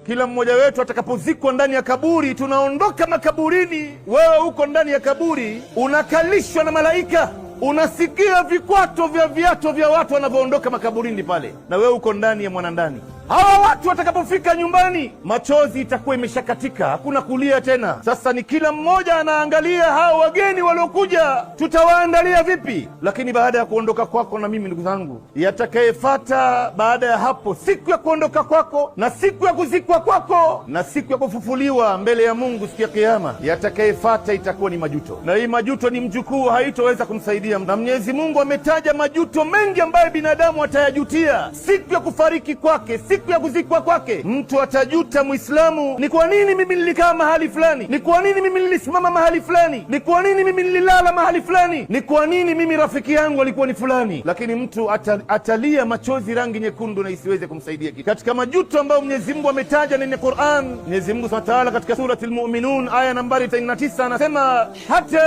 Kila mmoja wetu atakapozikwa ndani ya kaburi, tunaondoka makaburini, wewe uko ndani ya kaburi, unakalishwa na malaika, unasikia vikwato vya viato vya watu wanavyoondoka makaburini pale, na wewe uko ndani ya mwanandani. Hawa watu watakapofika nyumbani, machozi itakuwa imeshakatika, hakuna kulia tena. Sasa ni kila mmoja anaangalia hao wageni waliokuja, tutawaandalia vipi? Lakini baada ya kuondoka kwako na mimi, ndugu zangu, yatakayefuata baada ya hapo, siku ya kuondoka kwako na siku ya kuzikwa kwako na siku ya kufufuliwa mbele ya Mungu siku ya Kiyama, yatakayefuata itakuwa ni majuto, na hii majuto ni mjukuu, haitoweza kumsaidia. Na Mwenyezi Mungu ametaja majuto mengi ambayo binadamu atayajutia siku ya kufariki kwake, siku ya kuzikwa kwake. Mtu atajuta, Muislamu, ni kwa nini mimi nilikaa mahali fulani? Ni kwa nini mimi nilisimama mahali fulani? Ni kwa nini mimi nililala mahali fulani? Ni kwa nini mimi rafiki yangu alikuwa ni fulani? Lakini mtu atalia machozi rangi nyekundu na isiweze kumsaidia kitu. Katika majuto ambayo Mwenyezi Mungu ametaja ndani ya Qur'an, Mwenyezi Mungu Subhanahu wa Ta'ala katika surati Al-Mu'minun aya nambari 99 anasema,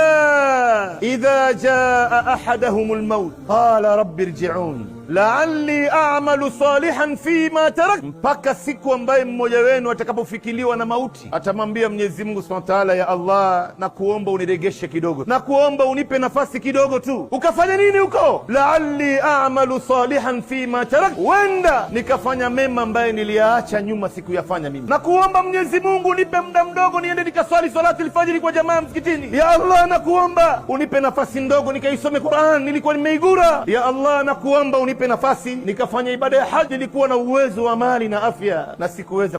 hata idha jaa ahadahumul maut qala rabbi irji'un la'alli a'malu salihan fima tarak, mpaka siku ambaye mmoja wenu atakapofikiliwa na mauti atamwambia Mwenyezi Mungu Subhanahu wa Ta'ala, ya Allah, na kuomba uniregeshe kidogo, na kuomba unipe nafasi kidogo tu. Ukafanya nini huko? La'alli a'malu salihan fima tarak, wenda nikafanya mema ambaye niliyaacha nyuma sikuyafanya mimi. Na kuomba Mwenyezi Mungu unipe muda mdogo niende nikaswali salati alfajiri kwa jamaa msikitini. Ya Allah, na kuomba unipe nafasi ndogo nikaisome Qur'an, nilikuwa nimeigura. Ya Allah, na kuomba unipe nafasi nikafanya ibada ya haji, nilikuwa na uwezo wa mali na afya na sikuweza.